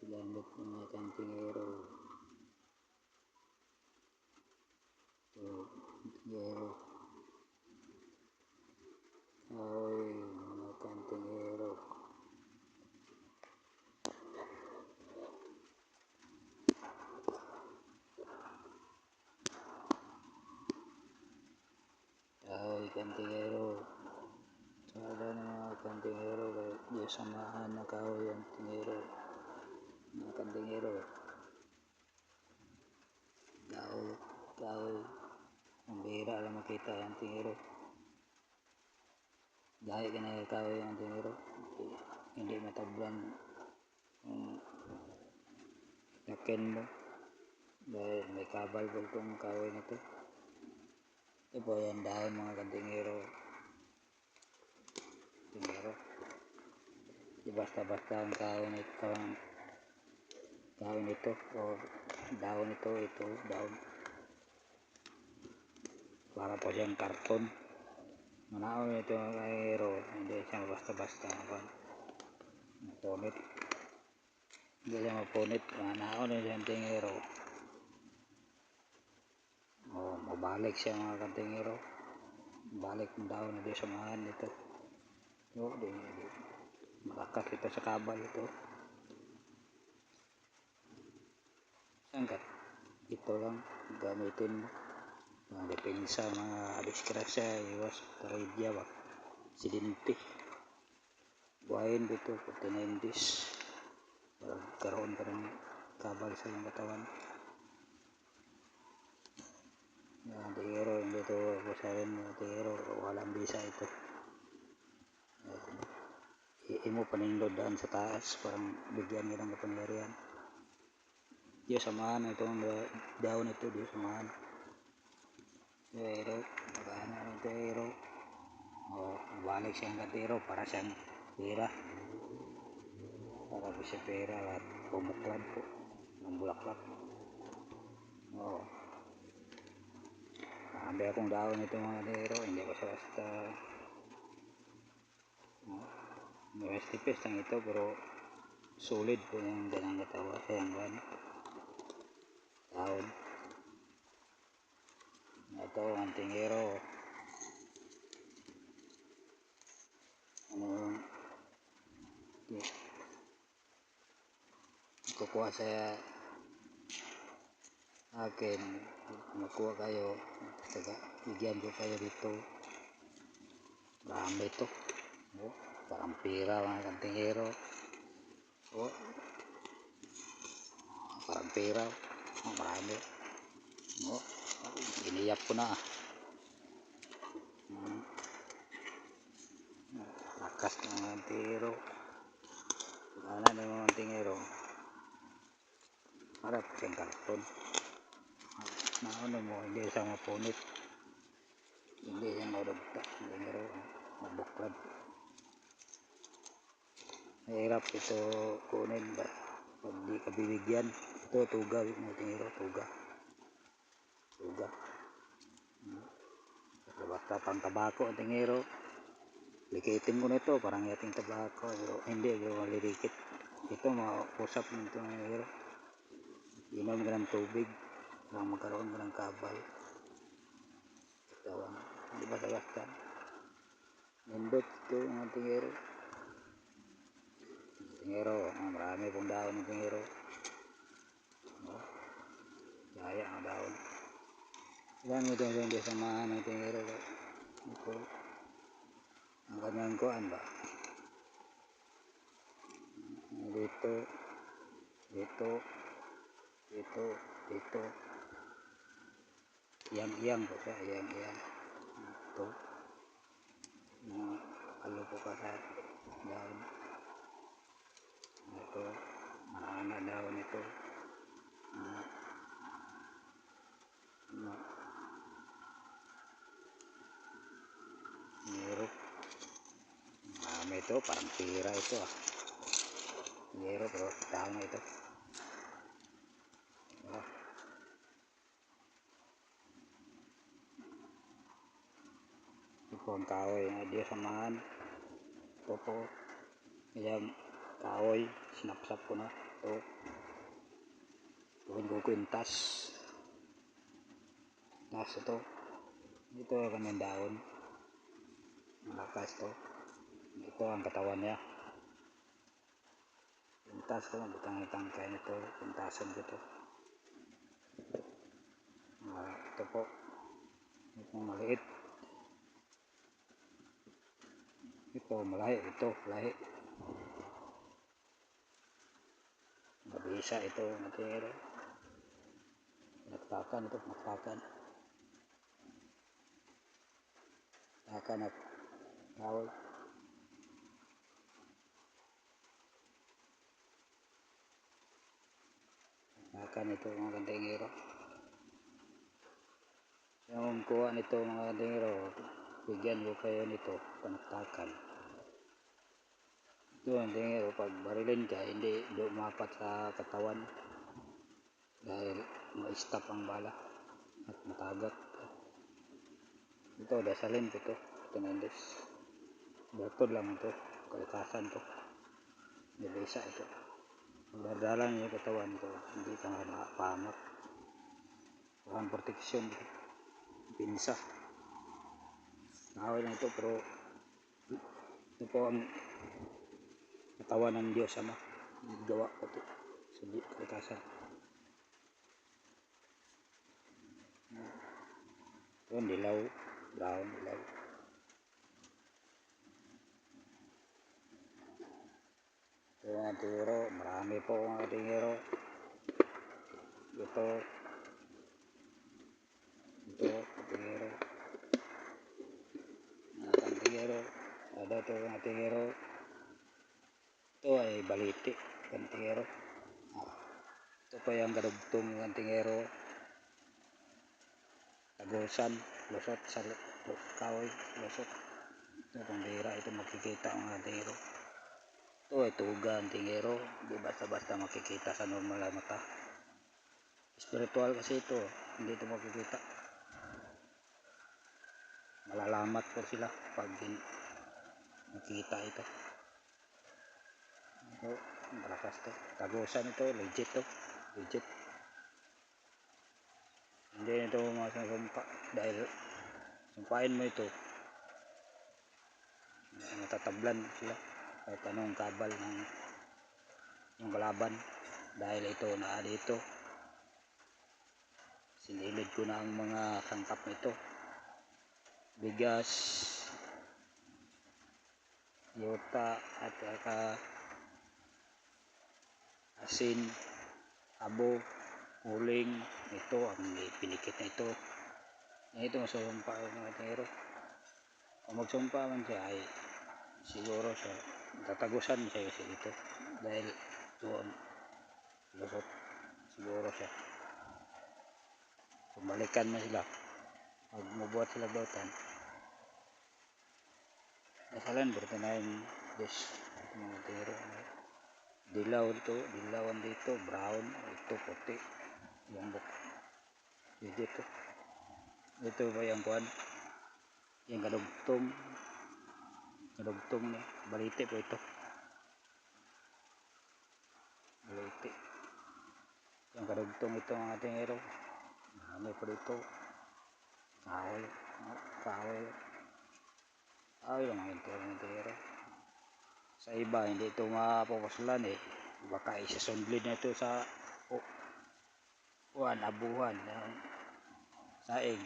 Gamit ng mga kantingero. Ito, kantingero. Kahoy, mga kantingero. Kahoy, kantingero. Wala ng mga kantingero. Di samahan na kahoy, kantingero. Mga kantingero. Kahoy. Ang bihira lang makita ang kantingero. Dahil ka na kahoy ang kantingero. Hindi matablan yakin mo. Dahil may kabal po itong kahoy na ito. Ito po yan dahil mga kantingero. Di basta-basta ang kahoy nito o daon ito daon. Para po siyang karton. Manaon ito ang kantingero. Hindi siya basta-basta mapunit. Hindi siya mapunit. Manaon ito ang kantingero. Mabalik siya mga kantingero. Balik ng daon na di samahan nito. Di malakas ito sa kabal ito. Sangkat ito lang gamitin mo. Mga depensa, mga diskrasya, iwas taridya ba, aksidente. Buhayin dito 49 days para karoon ka ng kabal sa iyong katawan. Yan, tigero, hindi ito basahin mo, tigero, walang bisa ito. Imo panindod daan sa taas, parang bigyan ka ng kapangyarihan. Diyo samahan itong daon ito, diyo samahan. Tigero, magana ng tigero. Balik siyang katero para siyang pera. Para po siya pera at pumuklad po ng bulaklak. Marami akong daon ito mga tigero, hindi basta-basta. May tipis lang ito pero solid po yung ganang katawa sa yung daon. Ito ang tingero. Kukuha sa akin, makuha kayo, bigyan ko kayo dito. Marami ito. Parang pira mga kantingero. Parang pira. Marami. Iniyak ko na. Lakas ng mga kantingero. Wala na mga kantingero. Para po siyang karton. Naano mo, hindi siya mapunit. Hindi siya marugta. Kantingero. Mabuklad. Mahirap ito kunin ba? Pag di ka bibigyan. Ito, tuga. Kantingero, tuga. Basta pang tabako ang tingero. Likitin ko na ito, parang yating tabako. Pero hindi, pero malirikit. Ito, mausap nito ang tingero. Inom ka ng tubig. Parang magkaroon ka ng kabal. Katawan. Hindi basta-basta. Nindot ito ang tingero. Tingero, marami pong daon ng tingero. Kaya ang daon. Ilan ito hindi samahan ng tingero. Ito. Ang kanyang kuan ba? Dito. Iyang po siya, iyang. Ito. Ano po ka sa daon. Ito. Marana daon ito. Nero. Marami ito, parang pira ito Nero, pero daon ito. Ito po ang kahoy. Diyo samahan. Ito po. Ayan, kahoy. Sinapsap ko na. ito gawin ko kwintas. Tapos ito ang kanyang daon, malakas to. Ito ang katawan niya. Kwintas ko, butang-tangkay nito, kwintasan ko to. Ito po, ito maliit. Ito malahi, ito lahi. Mabisa ito, matiro. Naktakan ito, naktakan. Naktakan at tawag. Naktakan ito mga kantingero. Yung kuha nito mga kantingero, bigyan ko kayo nito, panaktakan. Ito ang kantingero, pag barilin ka, hindi dumapat sa katawan. Dahil ma-stop ang bala at matagak. Ito dasalin ko to. Ito na indes. Batod lang ito. Kalikasan to. Nilisa ito. Magdadalan yung katawan ko. Hindi ka nga mapahamak. Walang proteksyon. Pinsa. Nakawin lang ito pero ito po ang katawan ng Diyos Ama. Gawa ko ito. Sa kalikasan. Ito dilaw, brown, dilaw. Ito mga tingero, marami po mga tingero. Ito tingero. Mga tingero, ada ito mga tingero. Ito ay baliti, mga tingero. Ito pa yung gadugtong mga tingero. Tagusan, lusot sa kahoy, lusot. Ito pambira, ito makikita mga tingero. Ito ay tuga ang tingero, hindi basta-basta makikita sa normal na mata. Spiritual kasi ito, hindi ito makikita. Malalamat po sila pag makikita ito. Ito, malakas to. Tagusan ito, legit to. Legit. Hindi ito masasumpa dahil sumpain mo ito. Matatablan sila kahit anong kabal ng yung kalaban dahil ito na dito. Sinilid ko na ang mga sangkap nito. Bigas, yuta at saka asin, abo, uling. Ito ang pinikit na ito. Ito masumpa ang mga tingero. Kung magsumpa man siya ay siguro sa tatagusan siya kasi ito dahil doon lusot siguro siya. Balikan mo sila pag mabuhat sila bautan. Nasalan berarti na yung mga tingero. Dilaw dito, brown, ito puti. Yung buk. Dito. Ito ba yung kuwan? Yung kadugtong niya. Baliti po ito. Baliti. Yung kadugtong ito mga tingero. Marami po dito. Kahoy lang mga tingero. Sa iba hindi ito mapapasulan eh. Baka isasundlid na ito sa abuhan saing.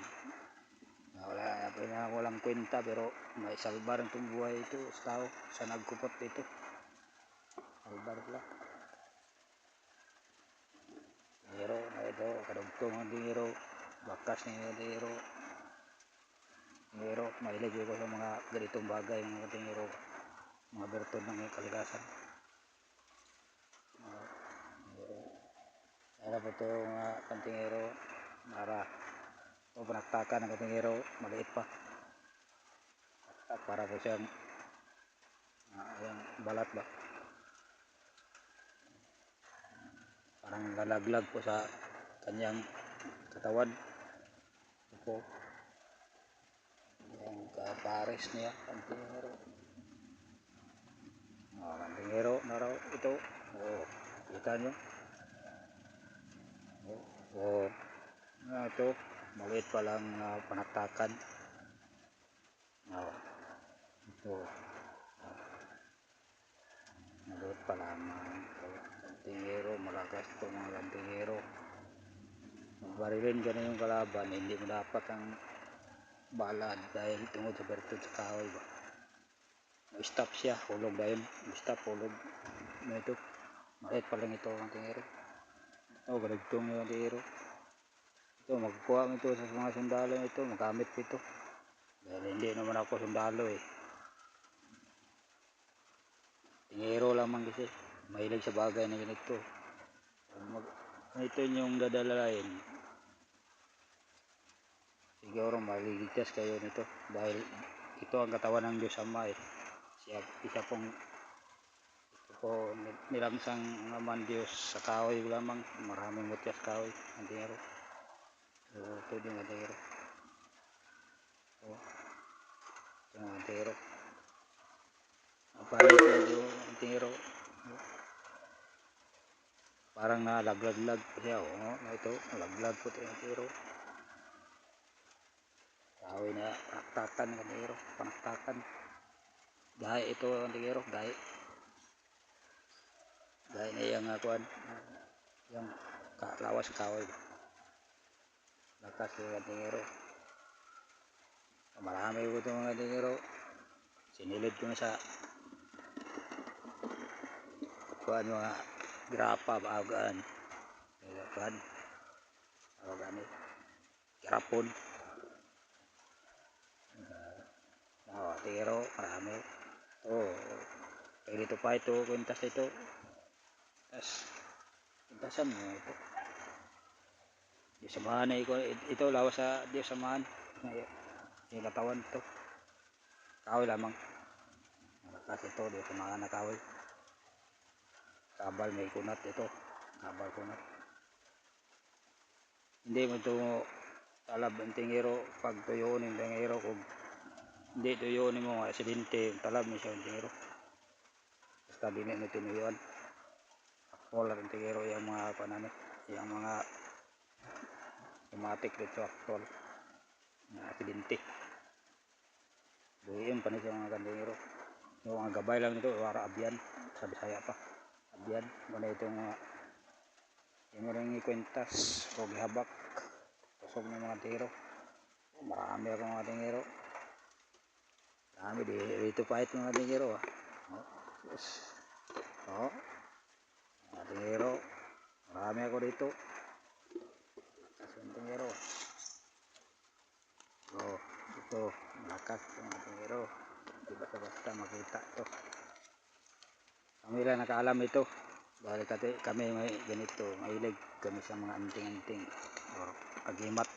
Walang kwenta pero may salbar itong buhay ito sa tao sa nagkupot dito. Salbar pala. Tingero na ito, kadugtong ang tingero, bakas ng tingero. Tingero, mahilig ko sa mga ganitong bagay mga tingero, mga bertod ng kalikasan. Kaya po ito mga kantingero, ito panaktakan ng kantingero, maliit pa. Para po siyang yung balat ba. Parang lalaglag po sa kanyang katawan. Ito po. Yung kapares niya, kantingero. Kantingero na raw ito. Kita nyo? O, ito, maliit pa lang panaktakan. Ito, maliit pa lamang. Lantingero, malakas ito mga lantingero. Magbarilin ka na yung kalaban, hindi mo dapat ang balad dahil tungod sa bertud sa kahoy ba. Stop siya, hulog dahil. Stop, hulog. Ito, maliit pa lang ito ang tingero. Ganagtong yung tingero. Ito, magkuha mo ito sa mga sundalo ito, magamit ito. Dahil hindi naman ako sundalo eh. Tingero lamang kasi, mahilig sa bagay na ganito. Ito yung dadalain. Siguro maliligtas kayo nito dahil ito ang katawan ng Diyos Ama eh. Isa pong ito po nilamsang naman Diyos sa kahoy lamang, maraming mutyas kahoy ang tingero. Ito din ang tingero. Ito ang tingero. Napalit ang tingero. Parang nalaglag siya. Ito, nalaglag po ito ang tingero. Kahoy na panaktakan ng tingero, panaktakan. Gahe ito ang tingero, gahe. Gahe na yung kuhan, yung lawas kahoy. Lakas yung tingero. Marami ko ito mga tingero. Sinilid ko na sa kuhan mga grapa, baagaan. Kuhan, baagaan eh. Kirapon. Tingero, marami. Kaya dito pa ito, kwintas ito. Tapos, kwintasan mo ito. Diyos samahan na ito, lawas sa Diyos samahan. Yung katawan ito. Kahoy lamang. Malakas ito, Diyos samahan na kahoy. Kabal may kunat ito. Kabal kunat. Hindi mo ito talab ang tingero pag tuyuon yung tingero. Kung hindi tuyuon mo aksidente, talab mo siya ang tingero. Basta din na tinuyuan. Akpol ang tingero yung mga pananit. Yung mga automatic dito akpol. Yung aksidente. Buhiin pa na siya mga tingero. Yung mga gabay lang ito, wara abyan. Sa Bisaya pa. Abyan. Muna itong yung maraming ikwentas o gihabak. Kusog ng mga tingero. Marami ako mga tingero. Marami dito pa ito mga tingero. Mga tingero. Marami ako dito. Kasong tingero. Ito. Malakas ito mga tingero. Di basta-basta makita ito. Kami lang nakaalam ito. Dahil kami may ganito. Mahilig kami sa mga anting-anting. O agimat.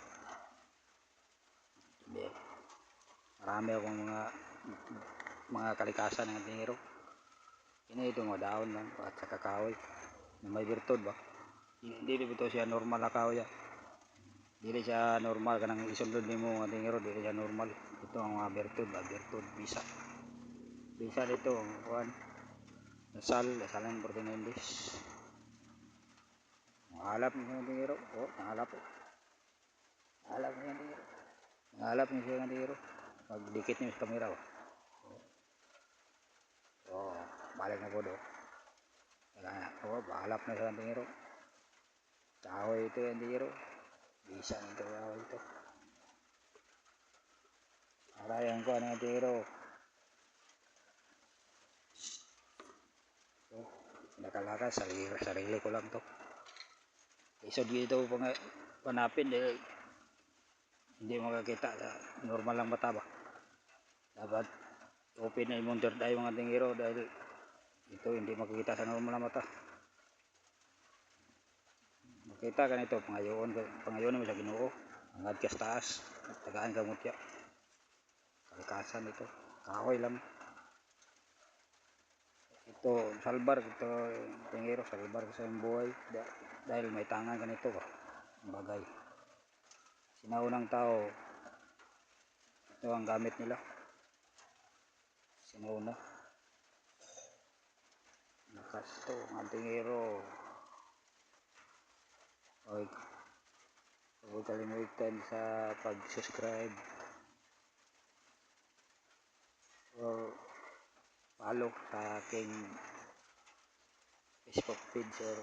Marami akong mga kalikasan ng tingero. Ini ito mga daon lang at sa kakahoy na may birtud ba. Hindi ito siya normal na kahoy. Hindi siya normal kanang isundod nimo mga tingero, hindi siya normal. Ito ang mga birtud ba, birtud bisa. Bisa dito ang kuan. Dasalan por tinendis. Halap ni mga tingero. Halap. Halap ni tingero. Halap ni siya tingero. Pag dikit niyo sa kamera. Balik na po do. Bahalap na sa tingero. Kahoy ito yung tingero. Bisa nito kahoy ito. Arayan ko ang tingero. Nakalakas, sarili ko lang to. Isod dito panapin dahil hindi makakita sa normal lang mata ba. Dapat open na yung third eye mga tingero dahil ito hindi makikita sa normal na mata. Makita ka nito, pangayon mo sa Ginoo. Angad ka sa taas, tagaan ka mutya. Kalikasan ito, kahoy lang. Ito, salbar ito tingero, salbar sa iyong buhay dahil may tangan ka nito ba. Bagay. Sinaunang tao, ito ang gamit nila. Sinauna. Lakas ito, ang tingero. Okay. Huwag kalimutan sa pag-subscribe or follow sa aking Facebook page or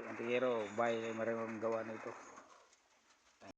Antigero, bye, maraming gawa nito.